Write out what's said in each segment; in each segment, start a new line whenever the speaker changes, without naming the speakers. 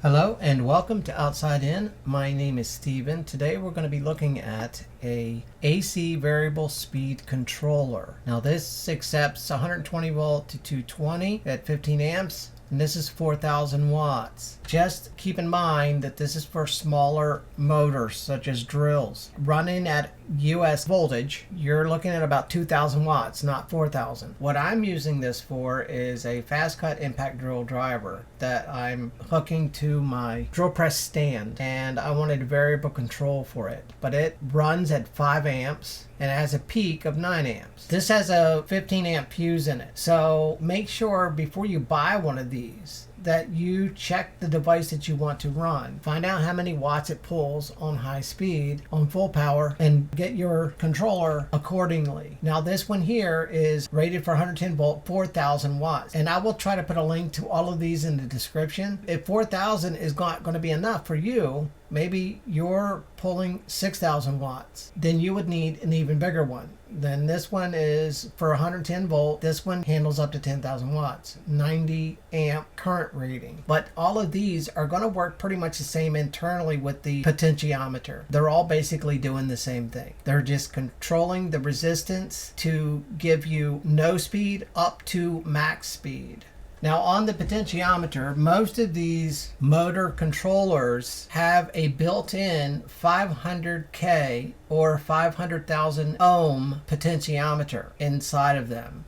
Hello and welcome to Outside In. My name is Steven. Today we're going to be looking at a AC variable speed controller. Now this accepts 120 volt to 220 at 15 amps. And this is 4,000 watts. Just keep in mind that this is for smaller motors such as drills. Running at US voltage, you're looking at about 2,000 watts, not 4,000. What I'm using this for is a fast cut impact drill driver that I'm hooking to my drill press stand, and I wanted variable control for it. But it runs at 5 amps and it has a peak of 9 amps. This has a 15 amp fuse in it. So make sure before you buy one of these that you check the device that you want to run. Find out how many watts it pulls on high speed, on full power, and get your controller accordingly. Now this one here is rated for 110 volt, 4,000 watts. And I will try to put a link to all of these in the description. If 4,000 is not going to be enough for you, maybe you're pulling 6,000 watts, then you would need an even bigger one. Then this one is for 110 volt. This one handles up to 10,000 watts, 90 amp current rating. But all of these are going to work pretty much the same internally with the potentiometer. They're all basically doing the same thing. They're just controlling the resistance to give you no speed up to max speed. Now on the potentiometer, most of these motor controllers have a built-in 500K or 500,000 ohm potentiometer inside of them.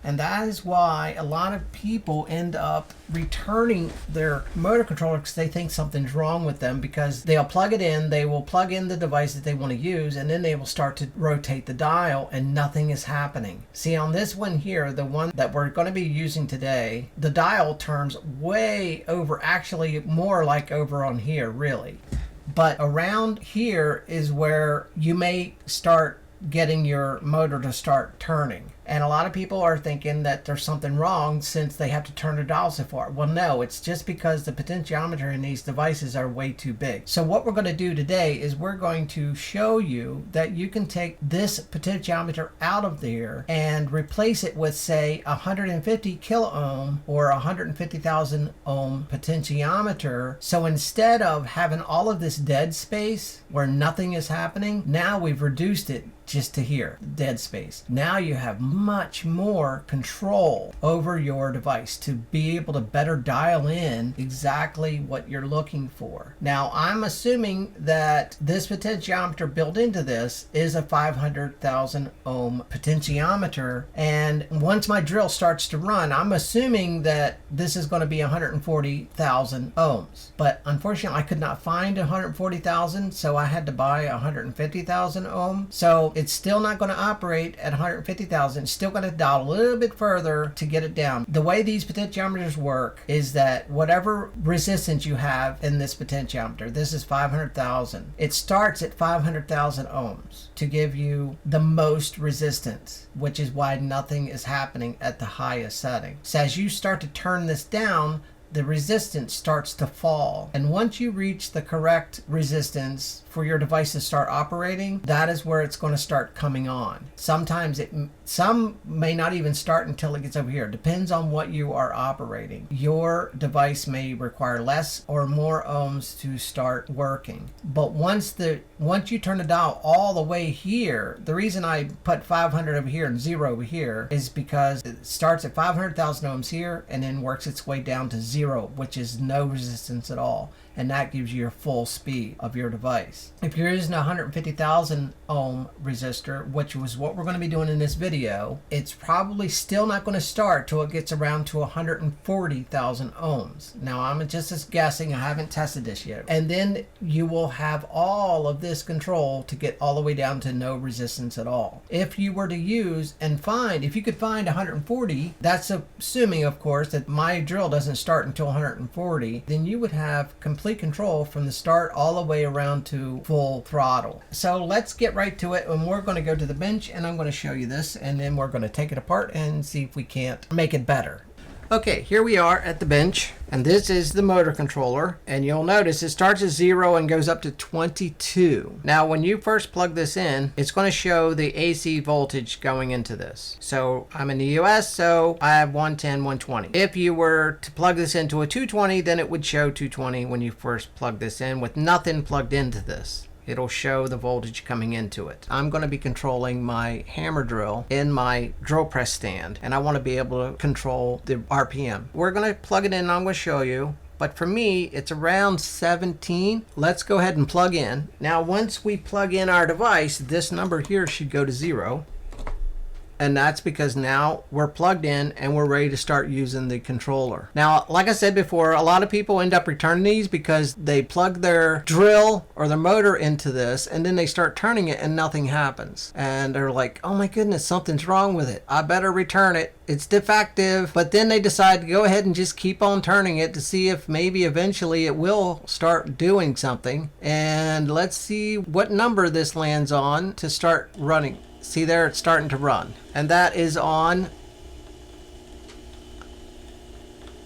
And that is why a lot of people end up returning their motor controller because they think something's wrong with them, because they'll plug it in, they will plug in the device that they want to use, and then they will start to rotate the dial and nothing is happening. See, on this one here, the one that we're going to be using today, the dial turns way over, actually more like over on here really. But around here is where you may start getting your motor to start turning. And a lot of people are thinking that there's something wrong since they have to turn the dial so far. Well, no, it's just because the potentiometer in these devices are way too big. So what we're going to do today is we're going to show you that you can take this potentiometer out of there and replace it with, say, 150 kilo ohm or 150,000 ohm potentiometer. So instead of having all of this dead space where nothing is happening, now we've reduced it just to here, dead space. Now you have much more control over your device to be able to better dial in exactly what you're looking for. Now I'm assuming that this potentiometer built into this is a 500,000 ohm potentiometer, and once my drill starts to run, I'm assuming that this is going to be 140,000 ohms. But unfortunately I could not find 140,000, so I had to buy 150,000 ohm. So it's still not going to operate at 150,000. It's still going to dial a little bit further to get it down. The way these potentiometers work is that whatever resistance you have in this potentiometer, this is 500,000. It starts at 500,000 ohms to give you the most resistance, which is why nothing is happening at the highest setting. So as you start to turn this down, the resistance starts to fall. And once you reach the correct resistance for your device to start operating, that is where it's going to start coming on. Sometimes some may not even start until it gets over here. Depends on what you are operating. Your device may require less or more ohms to start working. But once you turn the dial all the way here, the reason I put 500 over here and 0 over here is because it starts at 500,000 ohms here and then works its way down to 0, which is no resistance at all. And that gives you your full speed of your device. If you're using a 150,000 ohm resistor, which was what we're going to be doing in this video, it's probably still not going to start till it gets around to 140,000 ohms. Now I'm just guessing, I haven't tested this yet. And then you will have all of this control to get all the way down to no resistance at all. If you were to use and find, if you could find 140, that's assuming of course that my drill doesn't start until 140, then you would have complete control from the start all the way around to full throttle. So let's get right to it, and we're going to go to the bench and I'm going to show you this, and then we're going to take it apart and see if we can't make it better. Okay, here we are at the bench, and this is the motor controller, and you'll notice it starts at 0 and goes up to 22. Now when you first plug this in, it's going to show the AC voltage going into this. So I'm in the US, so I have 110, 120. If you were to plug this into a 220, then it would show 220 when you first plug this in with nothing plugged into this. It'll show the voltage coming into it. I'm going to be controlling my hammer drill in my drill press stand, and I want to be able to control the RPM. We're going to plug it in and I'm going to show you, but for me it's around 17. Let's go ahead and plug in. Now once we plug in our device, this number here should go to 0. And that's because now we're plugged in and we're ready to start using the controller. Now, like I said before, a lot of people end up returning these because they plug their drill or their motor into this and then they start turning it and nothing happens. And they're like, oh my goodness, something's wrong with it. I better return it. It's defective. But then they decide to go ahead and just keep on turning it to see if maybe eventually it will start doing something. And let's see what number this lands on to start running. See there, it's starting to run. And that is on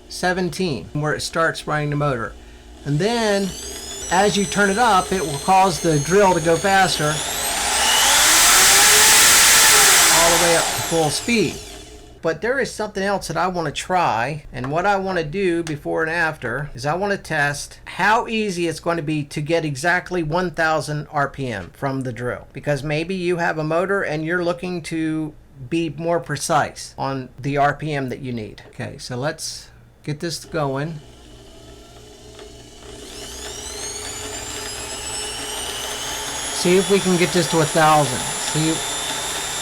17, where it starts running the motor. And then, as you turn it up, it will cause the drill to go faster, all the way up to full speed. But there is something else that I want to try, and what I want to do before and after is I want to test how easy it's going to be to get exactly 1000 RPM from the drill, because maybe you have a motor and you're looking to be more precise on the RPM that you need. Okay, so let's get this going. See if we can get this to 1000. See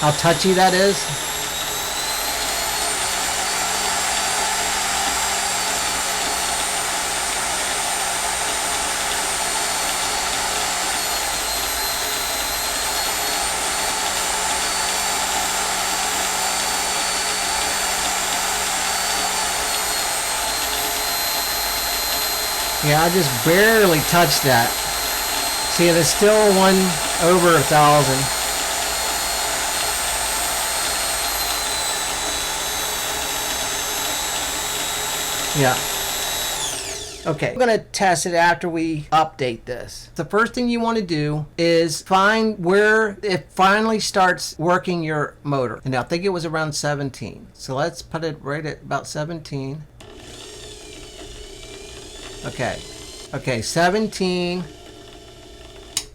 how touchy that is? Yeah, I just barely touched that. See, there's still one over 1000. Yeah. Okay, I'm going to test it after we update this. The first thing you want to do is find where it finally starts working your motor. And I think it was around 17. So let's put it right at about 17. Okay, 17.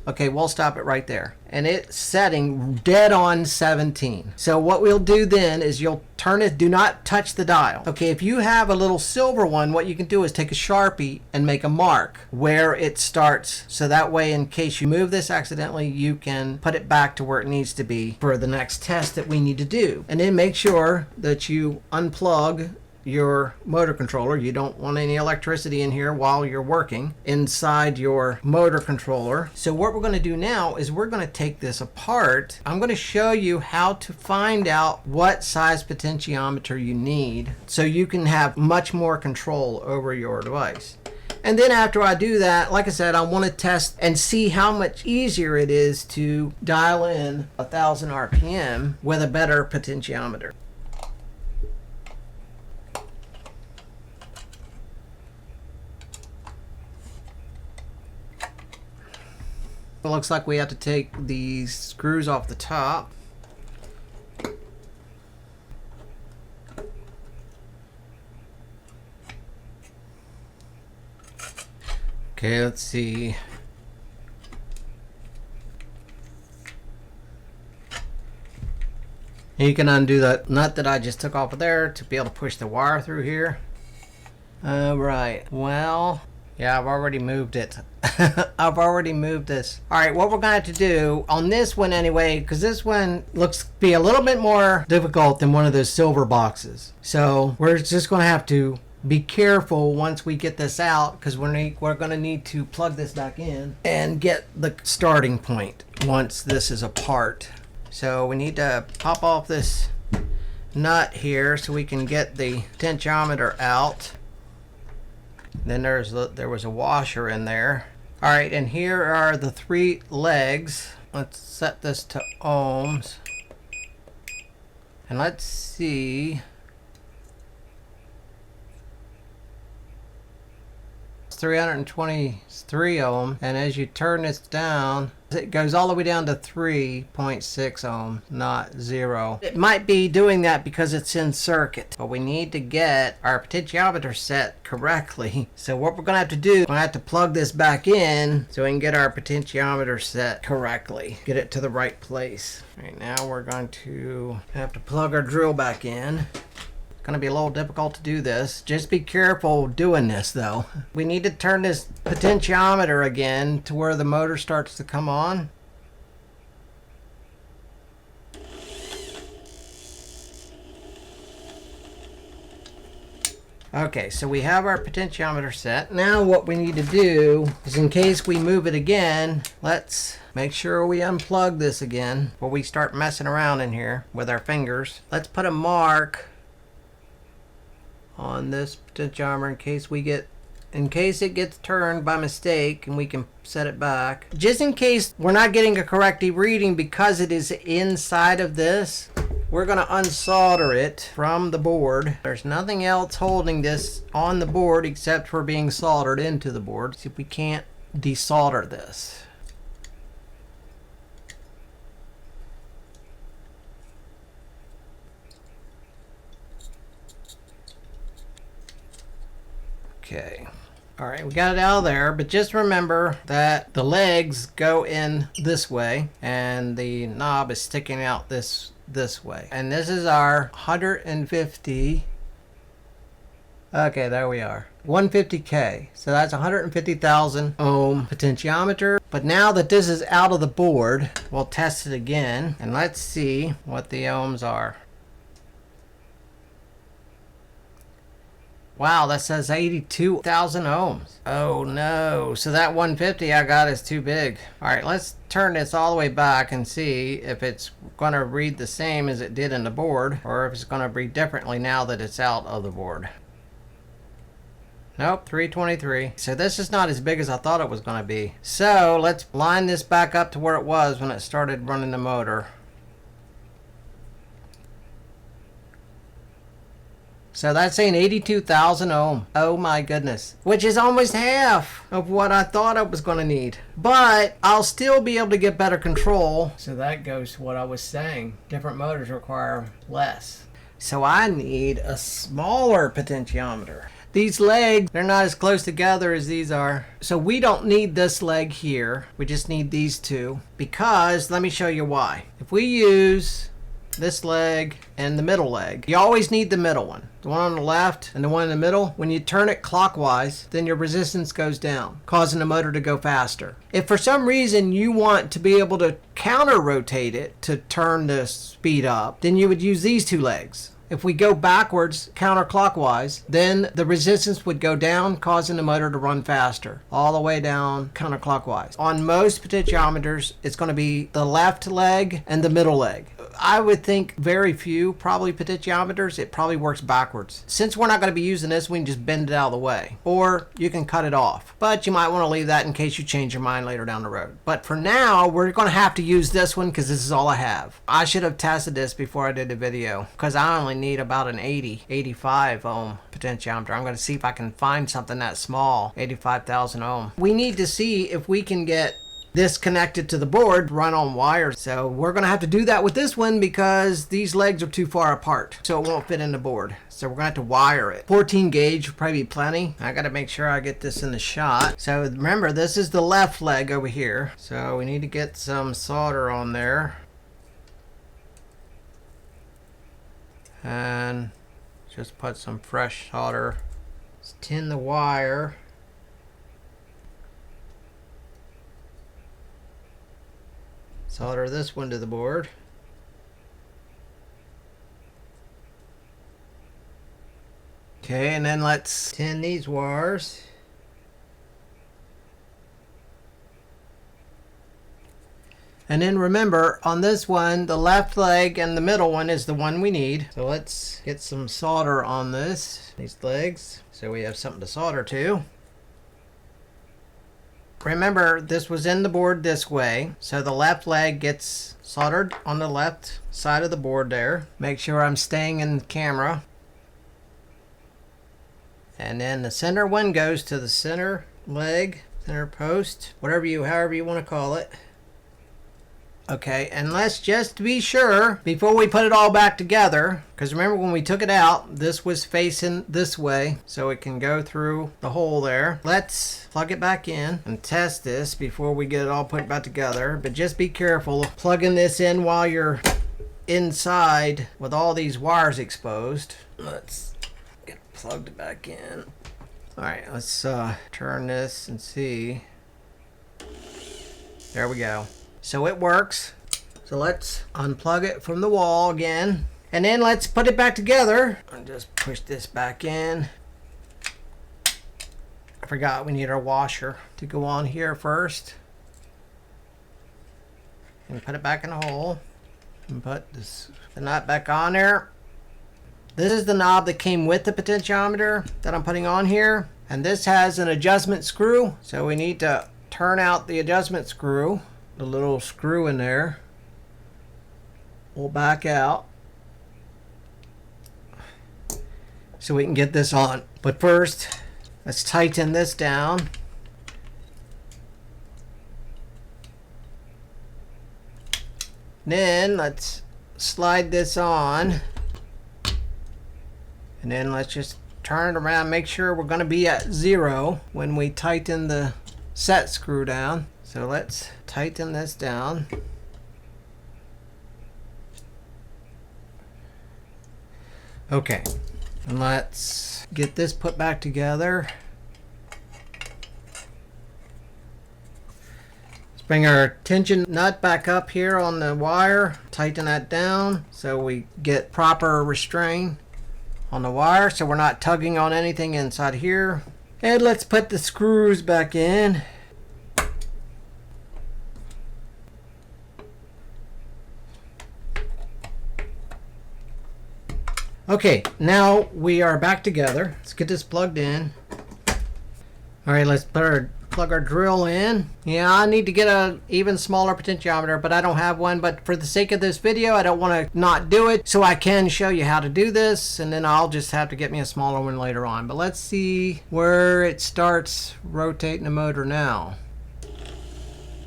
Okay, we'll stop it right there. And it's setting dead on 17. So what we'll do then is you'll turn it, do not touch the dial. Okay, if you have a little silver one, what you can do is take a Sharpie and make a mark where it starts. So that way, in case you move this accidentally, you can put it back to where it needs to be for the next test that we need to do. And then make sure that you unplug your motor controller. You don't want any electricity in here while you're working inside your motor controller. So what we're going to do now is we're going to take this apart. I'm going to show you how to find out what size potentiometer you need so you can have much more control over your device. And then after I do that, like I said, I want to test and see how much easier it is to dial in 1000 RPM with a better potentiometer. It looks like we have to take these screws off the top. Okay, let's see. And you can undo that nut that I just took off of there to be able to push the wire through here. Alright, well, yeah, I've already moved it. I've already moved this. Alright, what we're going to have to do on this one anyway, because this one looks to be a little bit more difficult than one of those silver boxes. So we're just going to have to be careful once we get this out, because we're going to need to plug this back in and get the starting point once this is apart. So we need to pop off this nut here so we can get the potentiometer out. Then there was a washer in there. All right, and here are the 3 legs. Let's set this to ohms. And let's see. 323 ohm, and as you turn this down, it goes all the way down to 3.6 ohm, not 0. It might be doing that because it's in circuit, but we need to get our potentiometer set correctly. So what we're going to have to do, we're going to have to plug this back in so we can get our potentiometer set correctly, get it to the right place. Right now we're going to have to plug our drill back in. Going to be a little difficult to do this. Just be careful doing this though. We need to turn this potentiometer again to where the motor starts to come on. Okay, so we have our potentiometer set. Now what we need to do is, in case we move it again, let's make sure we unplug this again before we start messing around in here with our fingers. Let's put a mark on this potentiometer in case it gets turned by mistake, and we can set it back. Just in case we're not getting a correct reading because it is inside of this, we're going to unsolder it from the board. There's nothing else holding this on the board except for being soldered into the board. See if we can't desolder this. Okay. All right, we got it out of there, but just remember that the legs go in this way and the knob is sticking out this way. And this is our 150. Okay, there we are. 150K. So that's 150,000 ohm potentiometer. But now that this is out of the board, we'll test it again and let's see what the ohms are. Wow, that says 82,000 ohms. Oh no, so that 150 I got is too big. All right, let's turn this all the way back and see if it's gonna read the same as it did in the board, or if it's gonna read differently now that it's out of the board. Nope, 323. So this is not as big as I thought it was gonna be. So let's line this back up to where it was when it started running the motor. So that's saying 82,000 ohm. Oh my goodness. Which is almost half of what I thought I was going to need. But I'll still be able to get better control. So that goes to what I was saying. Different motors require less. So I need a smaller potentiometer. These legs, they're not as close together as these are. So we don't need this leg here. We just need these two. Because, let me show you why. If we use this leg and the middle leg, you always need the middle one. The one on the left and the one in the middle. When you turn it clockwise, then your resistance goes down, causing the motor to go faster. If for some reason you want to be able to counter rotate it to turn the speed up, then you would use these two legs. If we go backwards counterclockwise, then the resistance would go down, causing the motor to run faster, all the way down counterclockwise. On most potentiometers, it's going to be the left leg and the middle leg. I would think very few, probably potentiometers, it probably works backwards. Since we're not going to be using this, we can just bend it out of the way. Or you can cut it off. But you might want to leave that in case you change your mind later down the road. But for now, we're going to have to use this one because this is all I have. I should have tested this before I did the video because I only need about an 85 ohm potentiometer. I'm going to see if I can find something that small, 85,000 ohm. We need to see if we can get this connected to the board, run on wires. So we're going to have to do that with this one because these legs are too far apart, so it won't fit in the board. So we're going to have to wire it. 14 gauge would probably be plenty. I got to make sure I get this in the shot. So remember, this is the left leg over here. So we need to get some solder on there. And just put some fresh solder. Let's tin the wire. Solder this one to the board. Okay, and then let's tin these wires. And then remember, on this one, the left leg and the middle one is the one we need. So let's get some solder on these legs, so we have something to solder to. Remember, this was in the board this way, so the left leg gets soldered on the left side of the board there. Make sure I'm staying in the camera. And then the center one goes to the center leg, center post, however you want to call it. Okay, and let's just be sure before we put it all back together, because remember when we took it out, this was facing this way, so it can go through the hole there. Let's plug it back in and test this before we get it all put back together. But just be careful plugging this in while you're inside with all these wires exposed. Let's get it plugged back in. All right, let's turn this and see. There we go. So it works. So let's unplug it from the wall again. And then let's put it back together. And just push this back in. I forgot we need our washer to go on here first. And put it back in the hole. And put the nut back on there. This is the knob that came with the potentiometer that I'm putting on here. And this has an adjustment screw. So we need to turn out the adjustment screw. The little screw in there will back out so we can get this on. But first, let's tighten this down. Then let's slide this on. And then let's just turn it around, make sure we're going to be at 0 when we tighten the set screw down. So let's tighten this down. Okay, and let's get this put back together. Let's bring our tension nut back up here on the wire, tighten that down so we get proper restraint on the wire so we're not tugging on anything inside here. And let's put the screws back in. Okay, now we are back together. Let's get this plugged in. All right, let's plug our drill in. Yeah, I need to get an even smaller potentiometer, but I don't have one. But for the sake of this video, I don't want to not do it, so I can show you how to do this, and then I'll just have to get me a smaller one later on. But let's see where it starts rotating the motor now.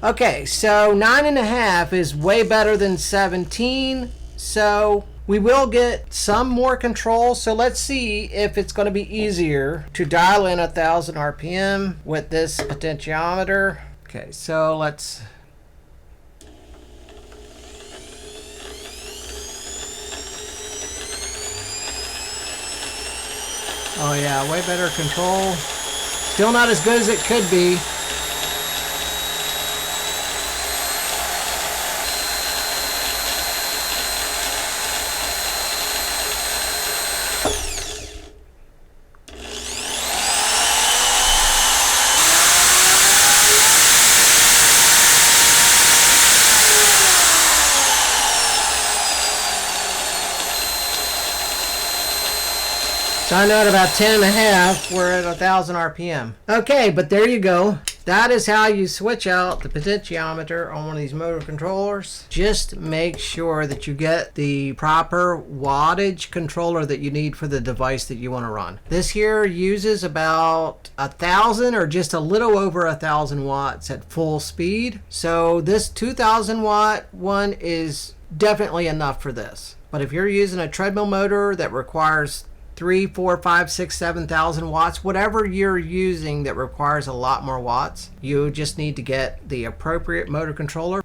Okay, so 9.5 is way better than 17, so we will get some more control. So let's see if it's going to be easier to dial in 1000 RPM with this potentiometer. Okay, so let's oh yeah, way better control. Still not as good as it could be. So I know at about 10.5, we're at 1000 RPM. Okay, but there you go. That is how you switch out the potentiometer on one of these motor controllers. Just make sure that you get the proper wattage controller that you need for the device that you want to run. This here uses about 1000 or just a little over 1000 watts at full speed. So this 2000 watt one is definitely enough for this. But if you're using a treadmill motor that requires 3, 4, 5, 6, 7,000 watts, whatever you're using that requires a lot more watts, you just need to get the appropriate motor controller.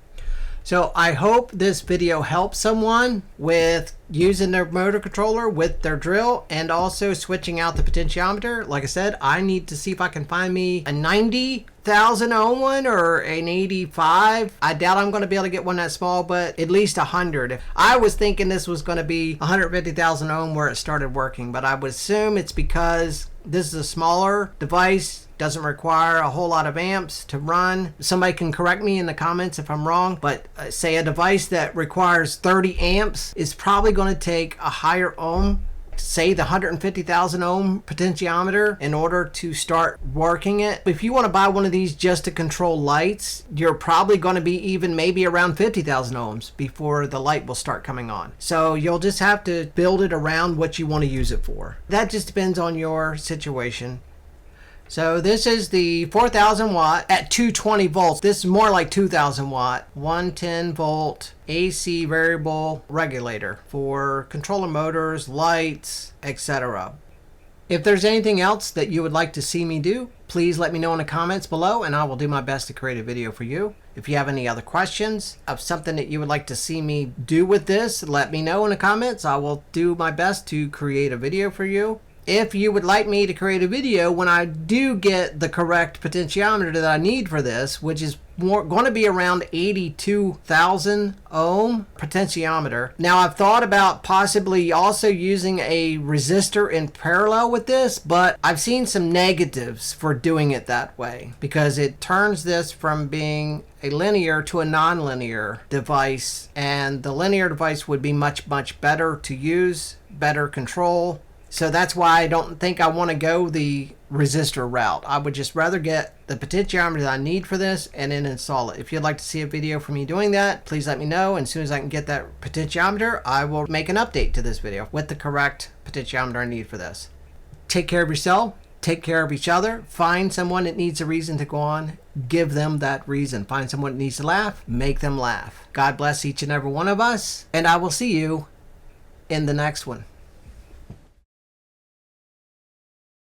So I hope this video helps someone with using their motor controller with their drill and also switching out the potentiometer. Like I said, I need to see if I can find me a 90,000 ohm one or an 85. I doubt I'm going to be able to get one that small, but at least 100. I was thinking this was going to be 150,000 ohm where it started working, but I would assume it's because this is a smaller device, doesn't require a whole lot of amps to run. Somebody can correct me in the comments if I'm wrong, but say a device that requires 30 amps is probably going to take a higher ohm say the 150,000 ohm potentiometer in order to start working it. If you want to buy one of these just to control lights, you're probably going to be even maybe around 50,000 ohms before the light will start coming on. So you'll just have to build it around what you want to use it for. That just depends on your situation. So this is the 4,000 watt at 220 volts. This is more like 2,000 watt, 110 volt AC variable regulator for controller motors, lights, etc. If there's anything else that you would like to see me do, please let me know in the comments below and I will do my best to create a video for you. If you have any other questions of something that you would like to see me do with this, let me know in the comments. I will do my best to create a video for you. If you would like me to create a video when I do get the correct potentiometer that I need for this, which is going to be around 82,000 ohm potentiometer. Now I've thought about possibly also using a resistor in parallel with this, but I've seen some negatives for doing it that way because it turns this from being a linear to a non-linear device, and the linear device would be much better to use, better control. So that's why I don't think I want to go the resistor route. I would just rather get the potentiometer that I need for this and then install it. If you'd like to see a video for me doing that, please let me know. And as soon as I can get that potentiometer, I will make an update to this video with the correct potentiometer I need for this. Take care of yourself. Take care of each other. Find someone that needs a reason to go on. Give them that reason. Find someone that needs to laugh. Make them laugh. God bless each and every one of us. And I will see you in the next one.